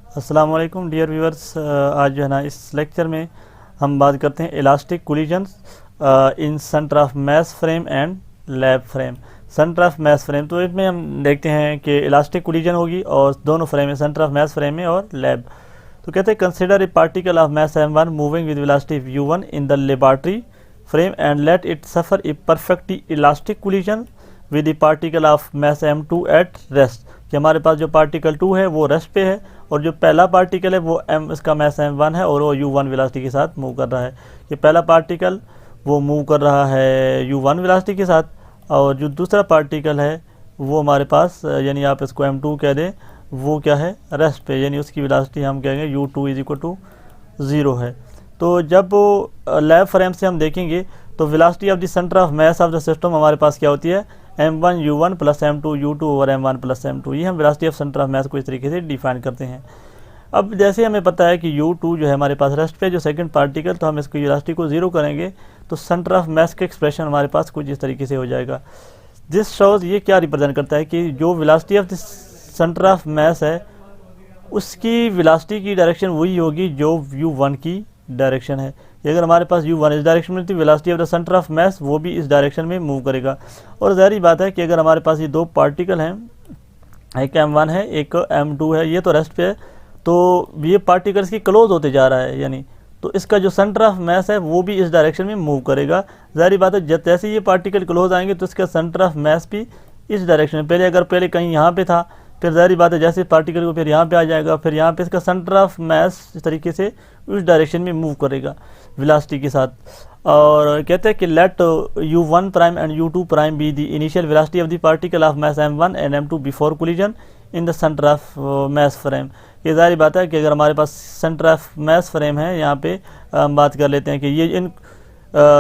अस्सलाम वालेकुम dear viewers. आज जो है ना इस लेक्चर में हम बात करते हैं elastic collisions in centre of mass frame and lab frame. Centre of mass frame, तो इसमें हम देखते हैं कि इलास्टिक कोलिजन होगी और दोनों फ्रेम में, सेंटर ऑफ मास फ्रेम में और लैब। तो कहते हैं consider a particle of mass m1 moving with velocity u1 in the laboratory frame and let it suffer A perfectly elastic collision with the particle of mass m2 at rest. कि हमारे पास जो particle 2 है वो rest पे है और जो पहला पार्टिकल है वो इसका मास m1 है और वो u1 वेलोसिटी के साथ मूव कर रहा है। ये पहला पार्टिकल वो मूव कर रहा है u1 वेलोसिटी के साथ और जो दूसरा पार्टिकल है वो हमारे पास, यानी आप इसको m2 कह दें, वो क्या है, रेस्ट पे, यानी उसकी वेलोसिटी हम कहेंगे u2 = 0 है। तो जब लैब फ्रेम से हम देखेंगे तो velocity of the centre of mass of the system हमारे पास क्या होती है, m1 u1 plus m2 u2 over m1 plus m2। ये हम वेलोसिटी ऑफ सेंटर ऑफ मास को इस तरीके से डिफाइन करते हैं। अब जैसे हमें पता है कि u2 जो है हमारे पास रेस्ट पे जो सेकंड पार्टिकल, तो हम इसकी वेलोसिटी को 0 करेंगे तो सेंटर ऑफ मास का एक्सप्रेशन हमारे पास कुछ इस तरीके से हो जाएगा। दिस शोज, ये क्या रिप्रेजेंट करता है कि जो velocity of the centre of मास है उसकी वेलोसिटी की डायरेक्शन वही होगी जो u1 की डायरेक्शन है। अगर हमारे पास u1 इस डायरेक्शन में थी, velocity of the centre of मास वो भी इस डायरेक्शन में मूव करेगा। और ज़ाहिर बात है कि अगर हमारे पास ये दो पार्टिकल हैं, एक m1 है एक m2 है, ये तो रेस्ट पे है, तो ये पार्टिकल्स की क्लोज होते जा रहा है, यानी तो इसका जो सेंटर ऑफ मास है वो भी इस डायरेक्शन में मूव करेगा। ज़ाहिर बात है जैसे ये पार्टिकल क्लोज आएंगे तो इसका सेंटर ऑफ मास भी इस डायरेक्शन में, पहले कहीं यहाँ पे था, फिर ज़ाहिर बात है जैसे पार्टिकल को फिर यहाँ पे आ जाएगा, फिर यहाँ पे इसका सेंटर ऑफ मास इस तरीके से उस डायरेक्शन में मूव करेगा वेलोसिटी के साथ। और कहते हैं कि let u1 prime and u2 prime be the initial velocity of the particle of mass m1 and m2 before collision in the centre of mass frame. ये ज़ाहिर बात है कि अगर हमारे पास सेंटर ऑफ मास फ्रेम है, यहाँ पे हम बात कर लेते हैं कि ये इन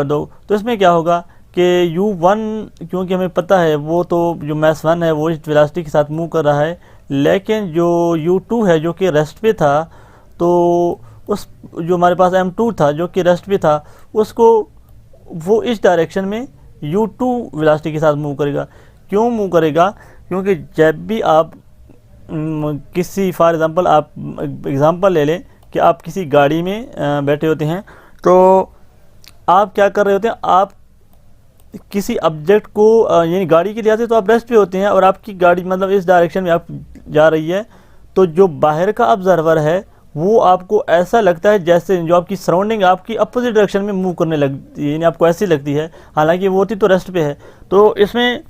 दो, तो इसमें क्या होगा कि u1 क्योंकि हमें पता है वो तो जो मास 1 है वो इस वेलोसिटी के साथ मूव कर रहा है, लेकिन जो u2 है जो कि रेस्ट पे था, तो उस जो हमारे पास m2 था जो कि रेस्ट पे था, उसको वो इस डायरेक्शन में u2 वेलोसिटी के साथ मूव करेगा। क्यों मूव करेगा? क्योंकि जब भी आप किसी, फॉर एग्ज़ाम्पल आप एग्ज़ाम्पल ले लें कि आप किसी गाड़ी में बैठे होते हैं, तो आप क्या कर रहे होते हैं, आप किसी ऑब्जेक्ट को, यानी गाड़ी के लिहाज से तो आप रेस्ट पे होते हैं और आपकी गाड़ी मतलब इस डायरेक्शन में आप जा रही है, तो जो बाहर का ऑब्जर्वर है वो आपको ऐसा लगता है जैसे जो आपकी सराउंडिंग आपकी अपोजिट डायरेक्शन में मूव करने लगती है, यानी आपको ऐसी लगती है, हालांकि वो होती तो रेस्ट पे है। तो इसमें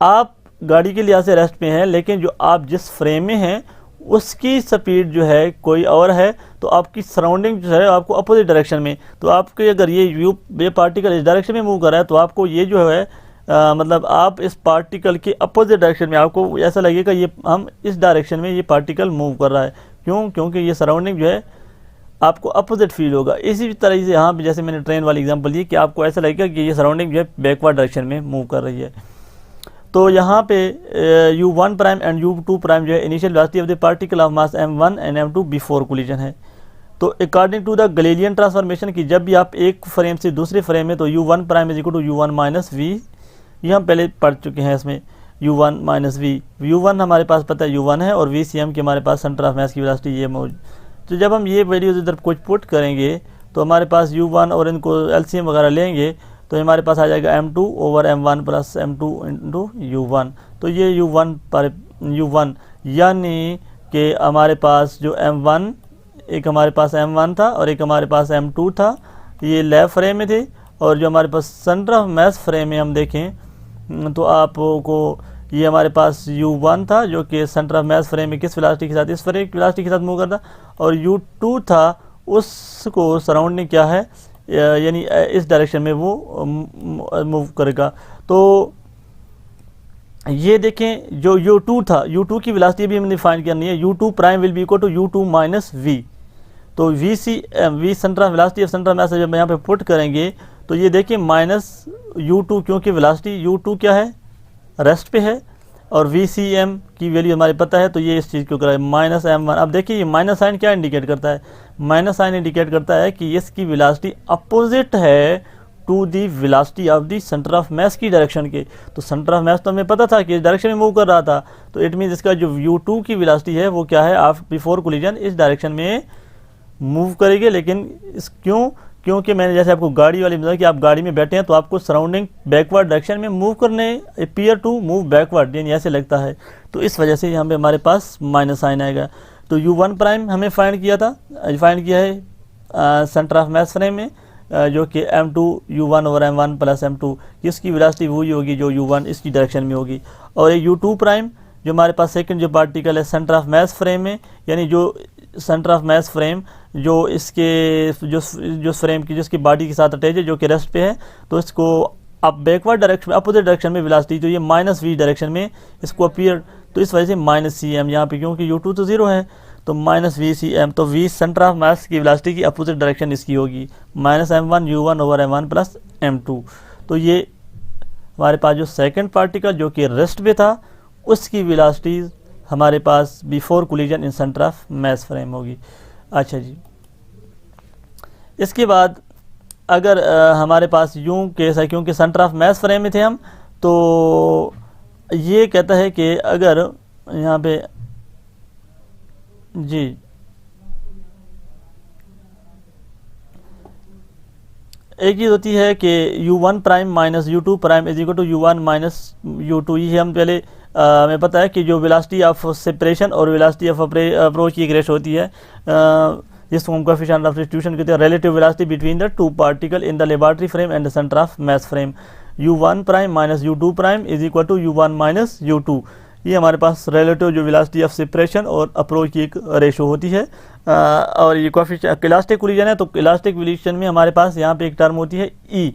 आप गाड़ी के लिहाज से रेस्ट पे हैं, लेकिन जो आप जिस फ्रेम में हैं उसकी स्पीड जो है कोई और है, तो आपकी सराउंडिंग जो है आपको अपोजिट डायरेक्शन में, तो आपके अगर ये पार्टिकल इस डायरेक्शन में मूव कर रहा है तो आपको ये जो है मतलब आप इस पार्टिकल के अपोजिट डायरेक्शन में आपको ऐसा लगेगा ये हम इस डायरेक्शन में ये पार्टिकल मूव कर रहा है। क्यों? क्योंकि ये सराउंडिंग जो है आपको अपोजिट फील होगा। इसी तरह से यहाँ पे जैसे मैंने ट्रेन वाली एग्जांपल दी कि आपको ऐसा लगेगा कि ये सराउंडिंग जो है बैकवर्ड डायरेक्शन में मूव कर रही है। तो यहाँ पे u1 prime and u2 prime जो है initial velocity of the particle of mass m1 and m2 before collision है। तो according to the Galilean transformation की जब भी आप एक फ्रेम से दूसरे फ्रेम में, तो u1 prime is equal to u1 minus v, ये हम पहले पढ़ चुके हैं इसमें, u1 माइनस v, u1 हमारे पास पता है u1 है और vcm की हमारे पास सेंटर ऑफ मास की वेलोसिटी ये मौजूद। तो जब हम ये वैल्यूज इधर कुछ पुट करेंगे तो हमारे पास u1 और इनको एलसीएम वगैरह लेंगे तो हमारे पास आ जाएगा m2 over m1 plus m2 into u1। तो ये u1 यानी कि हमारे पास जो m1, एक हमारे पास m1 था और एक हमारे पास m2 था, ये लैब फ्रेम में थे, और जो हमारे पास सेंटर ऑफ मास फ्रेम में हम देखें तो आपको ये हमारे पास u1 था जो कि सेंटर ऑफ मास फ्रेम में किस वेलोसिटी के साथ, इस फ्रेम की वेलोसिटी के साथ मूव करता, और u2 था उसको सराउंडिंग क्या है, यानी इस डायरेक्शन में वो मूव करेगा। तो ये देखें जो u2 था, u2 की वेलोसिटी भी हमने डिफाइन करनी है, u2 prime will be equal to u2 minus v। तो v centre of velocity of centre of mass जब यहाँ पे पुट करेंगे तो ये देखिए माइनस u2, क्योंकि वेलोसिटी u2 क्या है, रेस्ट पे है, और vcm की वैल्यू हमारे पता है, तो ये इस चीज़ को करा है माइनस m1। अब देखिए ये माइनस साइन क्या इंडिकेट करता है, माइनस साइन इंडिकेट करता है कि इसकी वेलोसिटी अपोजिट है to the velocity of the centre of mass की डायरेक्शन के। तो सेंटर ऑफ मास तो हमें पता था कि इस डायरेक्शन में मूव कर रहा था, तो इट मीन इसका जो u2 की वेलोसिटी है वो क्या है, आफ्टर बिफोर कोलिजन इस डायरेक्शन में मूव करेगी। लेकिन इस क्योंकि मैंने जैसे आपको गाड़ी वाली बताया कि आप गाड़ी में बैठे हैं तो आपको सराउंडिंग बैकवर्ड डायरेक्शन में मूव करने अपीयर टू मूव बैकवर्ड, यानी ऐसे लगता है। तो इस वजह से यहाँ पे हमारे पास माइनस साइन आएगा। तो u1 प्राइम हमें फाइंड किया था, फाइंड किया है सेंटर ऑफ मास फ्रेम में, जो कि m2 u1 over m1 plus m2, इसकी वेलोसिटी वही होगी जो u1 इसकी डायरेक्शन में होगी। और ये u2 प्राइम जो हमारे पास सेकंड जो पार्टिकल है सेंटर ऑफ मास फ्रेम में, यानी जो सेंटर ऑफ मास फ्रेम जो इसके जो फ्रेम की जिसकी बॉडी के साथ अटैच है जो कि रेस्ट पे है, तो इसको अब बैकवर्ड डायरेक्शन में अपोजिट डायरेक्शन में वेलोसिटी तो ये माइनस v डायरेक्शन में इसको अपीयर, तो इस वजह से माइनस cm यहाँ पे, क्योंकि u2 तो 0 है तो माइनस v cm। तो v सेंटर ऑफ मास की वेलोसिटी की अपोजिट डायरेक्शन इसकी होगी minus m1 u1 over m1 plus m2। तो ये हमारे पास जो सेकंड पार्टिकल जो कि रेस्ट पे था उसकी वेलोसिटी हमारे पास before collision in centre of mass frame होगी। अच्छा जी, इसके बाद अगर हमारे पास यूं केस है, क्योंकि सेंटर ऑफ मास फ्रेम में थे हम, तो ये कहता है कि अगर यहाँ पे जी एक चीज़ होती है कि u1 prime minus u2 prime is equal to u1 minus u2। ये हम पहले हमें पता है कि जो वेलोसिटी ऑफ सेपरेशन और वेलोसिटी ऑफ अप्रोच की एक रेशो होती है, जिसको हम कोएफिशिएंट ऑफ सब्स्टिट्यूशन कहते हैं, relative velocity between the two particle in the laboratory frame and the centre of mass frame. u1 prime minus u2 prime is equal to u1 minus u2। ये हमारे पास relative जो velocity of separation और approach की एक ratio होती है। और ये कोएफिशिएंट इलास्टिक कोलिजन है, तो इलास्टिक कोलिजन में हमारे पास यहाँ पे एक टर्म होती है ई,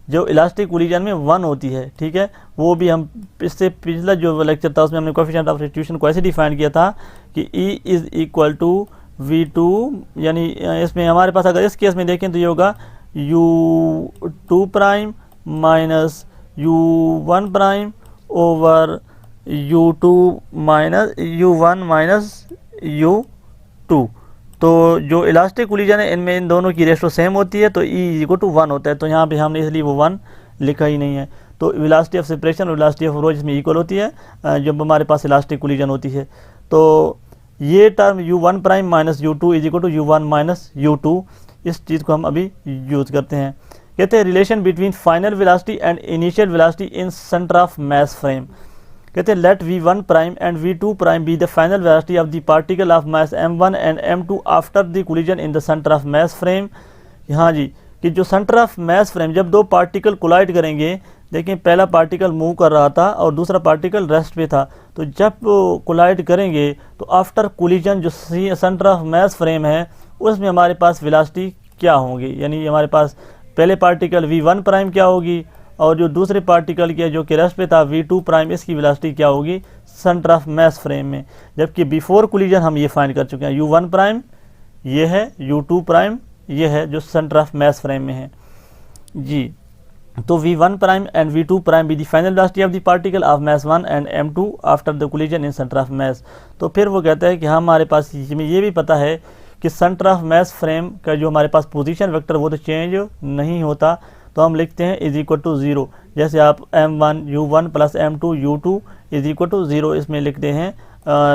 जो इलास्टिक कोलिजन में 1 होती है, ठीक है। वो भी हम इससे पिछला जो लेक्चर था उसमें हमने कोएफिशिएंट ऑफ सब्स्टिट्यूशन को ऐसे डिफाइन किया था कि E is equal to v2, यानी इसमें हमारे पास अगर इस केस में देखें तो ये होगा u2 prime minus u1 prime over u2 minus u1 minus u2। तो जो इलास्टिक कोलिजन है इनमें इन दोनों की रेशो सेम होती है, तो ई इक्वल टू 1 होता है। तो यहाँ पे हमने इसलिए वो 1 लिखा ही नहीं है। तो वेलोसिटी ऑफ सेपरेशन और वेलोसिटी ऑफ अप्रोच इसमें इक्वल होती है जब हमारे पास इलास्टिक कोलिजन होती है। तो ये term u1 prime minus u2 is equal to u1 minus u2, इस चीज़ को हम अभी यूज़ करते हैं। कहते हैं relation between final velocity and initial velocity in centre of mass frame. कहते हैं let v1 prime and v2 prime be the final velocity of the particle of mass m1 and m2 after the collision in the centre of mass frame. हाँ जी, कि जो centre of mass frame जब दो particle collide करेंगे, देखिए पहला particle move कर रहा था और दूसरा पार्टिकल रेस्ट पे था, तो जब कोलाइड करेंगे तो आफ्टर कोलिजन जो सेंटर ऑफ मास फ्रेम है उसमें हमारे पास वेलोसिटी क्या होगी, यानी हमारे पास पहले पार्टिकल v1 प्राइम क्या होगी और जो दूसरे पार्टिकल के जो कि रेस्ट पे था v2 प्राइम, इसकी वेलोसिटी क्या होगी सेंटर ऑफ मास फ्रेम में। जबकि बिफोर कोलिजन हम ये फाइंड कर चुके हैं, u1 प्राइम ये है, u2 प्राइम ये है जो सेंटर ऑफ मास फ्रेम में है जी। तो v1 prime and v2 prime be the final velocity of the particle of mass 1 and m2 after the collision in centre of मास। तो फिर वो कहता है कि हमारे पास हमें ये भी पता है कि सेंटर ऑफ मास फ्रेम का जो हमारे पास पोजीशन वेक्टर वो तो चेंज नहीं होता, तो हम लिखते हैं इज इक्वल टू 0। जैसे आप m1 u1 plus m2 u2 is equal to 0 इसमें लिखते हैं।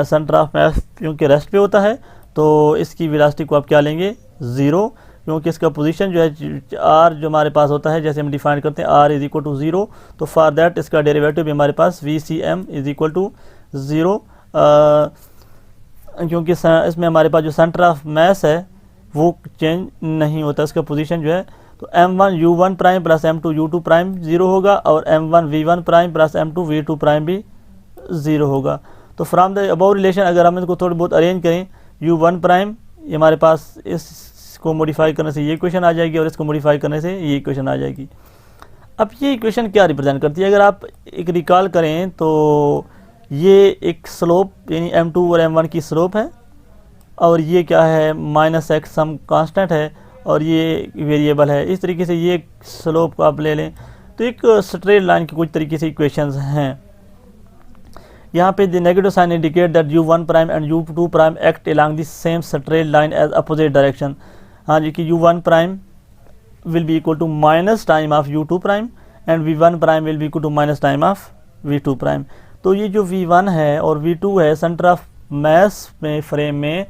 सेंटर ऑफ मास क्योंकि रेस्ट पे होता है तो इसकी वेलोसिटी को आप क्या लेंगे 0, क्योंकि इसका पोजीशन जो है r जो हमारे पास होता है, जैसे हम डिफाइन करते हैं r इज इक्वल टू 0, तो फॉर दैट इसका डेरिवेटिव भी हमारे पास vcm इज इक्वल टू 0, क्योंकि इसमें हमारे पास जो सेंटर ऑफ मास है वो चेंज नहीं होता, इसका पोजीशन जो है। तो m1 u1 prime plus m2 u2 prime 0 होगा और m1 v1 prime plus m2 v2 prime भी 0 होगा। तो फ्रॉम द अबव रिलेशन अगर हम इसको थोड़ी बहुत अरेंज करें, u1 प्राइम ये हमारे पास इसको मॉडिफाई करने से ये इक्वेशन आ जाएगी और इसको मॉडिफाई करने से ये इक्वेशन आ जाएगी। अब ये इक्वेशन क्या रिप्रेजेंट करती है, अगर आप एक रिकॉल करें तो ये एक स्लोप यानी m2 और m1 की स्लोप है और ये क्या है -x सम कांस्टेंट है और ये वेरिएबल है। इस तरीके से ये स्लोप को आप ले लें तो एक स्ट्रेट लाइन की कुछ तरीके से इक्वेशंस हैं। यहाँ पे the negative sign indicate that u1 prime and u2 prime act along the same straight line as opposite direction. हाँ जी, कि u1 prime will be equal to minus time of u2 prime and v1 prime will be equal to minus time of v2 prime। तो ये जो v1 है और v2 है centre of मास में फ्रेम में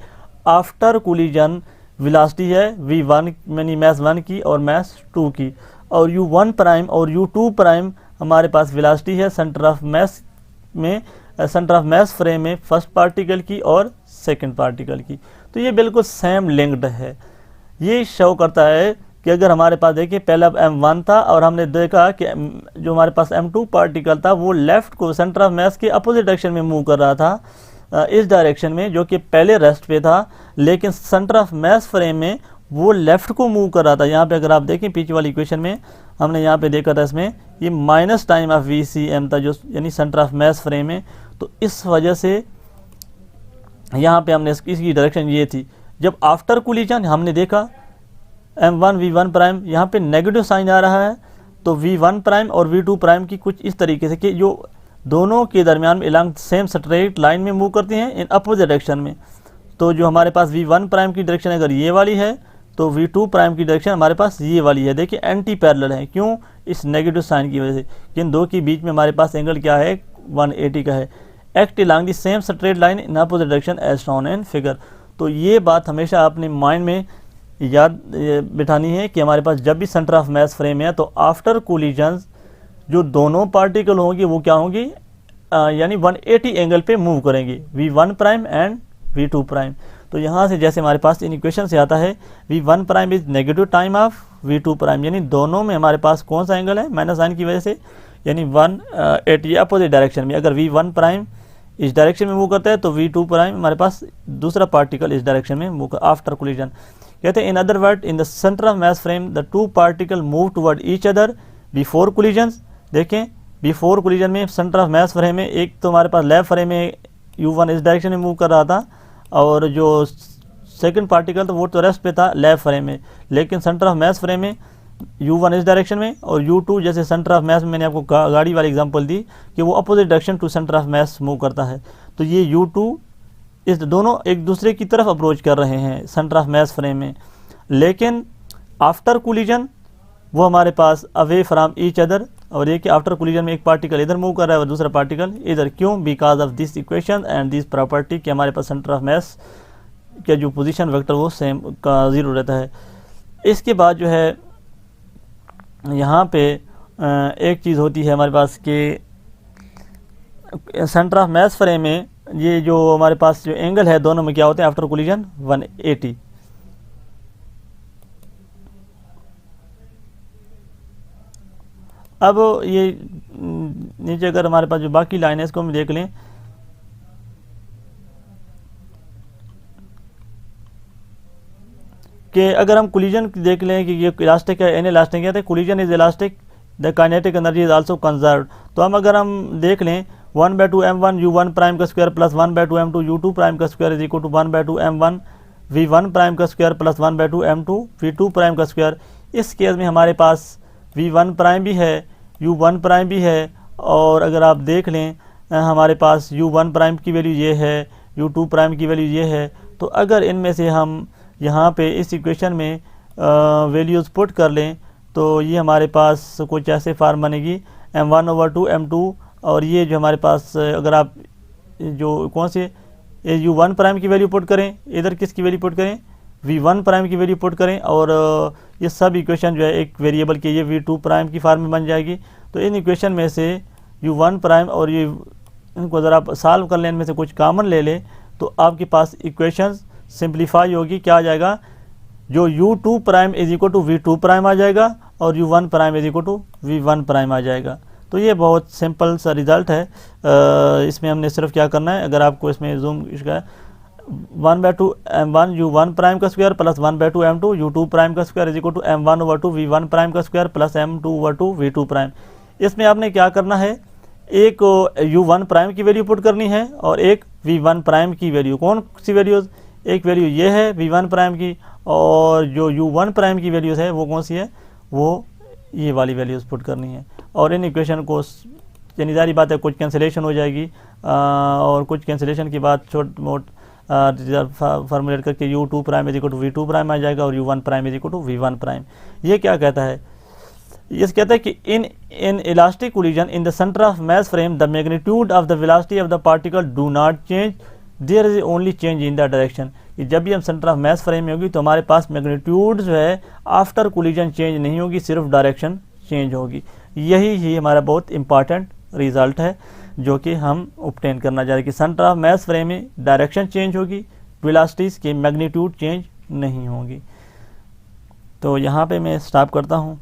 आफ्टर कोलिजन वेलोसिटी है v1 यानी मास 1 की और मास 2 की, और u1 प्राइम और u2 प्राइम हमारे पास वेलोसिटी है सेंटर ऑफ मास में सेंटर ऑफ मास फ्रेम में फर्स्ट पार्टिकल की और सेकंड पार्टिकल की। तो ये बिल्कुल सेम लिंक्ड है। ये शो करता है कि अगर हमारे पास देखिए पहला m1 था और हमने देखा कि जो हमारे पास m2 पार्टिकल था वो लेफ्ट को सेंटर ऑफ मास के अपोजिट डायरेक्शन में मूव कर रहा था इस डायरेक्शन में जो कि पहले रेस्ट पे था, लेकिन सेंटर ऑफ मास फ्रेम में वो लेफ्ट को मूव कर रहा था। यहाँ पे अगर आप देखें पीछे वाली इक्वेशन में हमने यहाँ पे देखा था इसमें ये माइनस टाइम ऑफ VCM था जो यानी सेंटर ऑफ मास फ्रेम में। तो इस वजह से यहाँ पे हमने इसकी डायरेक्शन ये थी। जब आफ्टर कोलिजन हमने देखा m1 v1 प्राइम यहाँ पे नेगेटिव साइन आ रहा है, तो v1 प्राइम और v2 प्राइम की कुछ इस तरीके से कि जो दोनों के दरमियान में अलॉन्ग सेम स्ट्रेट लाइन में मूव करती हैं इन अपोजिट डायरेक्शन में। तो जो हमारे पास v1 प्राइम की डायरेक्शन अगर ये वाली है तो v2 प्राइम की डायरेक्शन हमारे पास ये वाली है। देखिए एंटी पैरेलल है, क्यों? इस नेगेटिव साइन की वजह से। इन दो के बीच में हमारे पास एंगल क्या है? 180 का है। Act along the same straight line in opposite direction as shown in figure. तो ये बात हमेशा अपने माइंड में याद बिठानी है कि हमारे पास जब भी सेंटर ऑफ मास फ्रेम है तो आफ्टर कोलिजन जो दोनों पार्टिकल होंगी वो क्या होंगी यानी 180 एंगल पे मूव करेंगे v1 prime and v2 prime. तो यहाँ से जैसे हमारे पास इन इक्वेशन से आता है v1 prime is negative time of v2 prime, यानी दोनों में हमारे पास कौन सा एंगल है? माइनस साइन की वजह से, यानी 180 अपोजिट डायरेक्शन में। अगर v1 प्राइम इस डायरेक्शन में मूव करता है तो v2 प्राइम हमारे पास दूसरा पार्टिकल इस डायरेक्शन में मूव आफ्टर कोलिजन। कहते हैं in other word in the centre of mass frame the two particle move toward each other before collision. देखें बिफोर कोलिजन में सेंटर ऑफ मास फ्रेम में एक तो हमारे पास लेफ्ट फ्रेम में u1 इस डायरेक्शन में मूव कर रहा था और जो सेकंड पार्टिकल तो वो तो रेस्ट पे था लेफ्ट फ्रेम में, लेकिन सेंटर ऑफ मास फ्रेम में u1 इस डायरेक्शन में और u2 जैसे सेंटर ऑफ मास में मैंने आपको गाड़ी वाली एग्जांपल दी कि वो opposite direction to centre of mass move करता है। तो ये u2 इस दोनों एक दूसरे की तरफ अप्रोच कर रहे हैं सेंटर ऑफ मास फ्रेम में, लेकिन आफ्टर कोलिजन वो हमारे pass away from each other. और ये कि आफ्टर कोलिजन में एक पार्टिकल इधर मूव कर रहा है और दूसरा पार्टिकल इधर। क्यों? Because of this equation and this property कि हमारे पास सेंटर ऑफ मास का जो पोजीशन वेक्टर वो सेम का 0 रहता है। इसके बाद जो है यहाँ पे एक चीज़ होती है हमारे पास कि सेंटर ऑफ मास फ्रेम में ये जो हमारे पास जो एंगल है दोनों में क्या होते हैं आफ्टर कोलिजन 180। अब ये नीचे अगर हमारे पास जो बाकी लाइन है इसको हम देख लें कि अगर हम कोलिजन देख लें कि ये इलास्टिक है, एन इलास्टिक है, तो collision is elastic the kinetic energy is also conserve. तो हम अगर हम देख लें 1/2 m1 u1 प्राइम का square plus 1/2 m2 u2 prime का square is equal to 1/2 m1 v1 prime का square plus 1/2 m2 v2 prime का स्क्वायर। इस केस में हमारे पास v1 प्राइम भी है, u1 प्राइम भी है, और अगर आप देख लें हमारे पास u1 प्राइम की वैल्यू ये है, u2 प्राइम की वैल्यू ये है। तो अगर इनमें से हम यहाँ पे इस इक्वेशन में वैल्यूज़ पुट कर लें तो ये हमारे पास कुछ ऐसे फार्म बनेगी m1/2 m2, और ये जो हमारे पास अगर आप जो कौन से u1 प्राइम की वैल्यू पुट करें, इधर किसकी वैल्यू पुट करें? v1 प्राइम की वैल्यू पुट करें, और ये सब इक्वेशन जो है एक वेरिएबल के ये v2 प्राइम की फार्म में बन जाएगी। तो इन इक्वेशन में से u1 प्राइम और ये इनको अगर आप सॉल्व कर लें, इनमें से कुछ कॉमन ले लें तो आपके पास इक्वेशन सिंप्लीफाई होगी। क्या आ जाएगा? जो u2 prime is equal to v2 prime आ जाएगा और u1 prime is equal to v1 prime आ जाएगा। तो ये बहुत सिंपल सा रिजल्ट है। इसमें हमने सिर्फ क्या करना है, अगर आपको इसमें जूम इसका 1/2 m1 u1 प्राइम का square plus 1/2 m2 u2 prime का square is equal to m1/2 v1 prime का square plus m2/2 v2 prime. इसमें आपने क्या करना है, एक u1 प्राइम की वैल्यू पुट करनी है और एक v1 प्राइम की वैल्यू। कौन सी वैल्यूज़? एक वैल्यू ये है v1 प्राइम की, और जो u1 प्राइम की वैल्यूज़ है वो कौन सी है? वो ये वाली वैल्यूज़ पुट करनी है। और इन इक्वेशन को यानी जारी बात है कुछ कैंसिलेशन हो जाएगी, और कुछ कैंसिलेशन के बाद छोट मोट फार्मूलेट करके u2 prime is equal to v2 prime आ जाएगा और u1 prime is equal to v1 prime. ये क्या कहता है, ये कहता है कि in elastic collision in the centre of mass frame the magnitude of the velocity of the particle do not change, there is only change in the direction. जब भी हम सेंटर ऑफ मास फ्रेम में होगी तो हमारे पास magnitude जो है after collision change नहीं होगी, सिर्फ डायरेक्शन चेंज होगी। यही ही हमारा बहुत इंपॉर्टेंट रिजल्ट है जो कि हम ऑब्टेन करना चाह रहे हैं कि सेंटर ऑफ मास फ्रेम में डायरेक्शन चेंज होगी, वेलोसिटीज़ की मैग्नीट्यूड चेंज नहीं होगी। तो यहाँ पे मैं स्टॉप करता हूँ।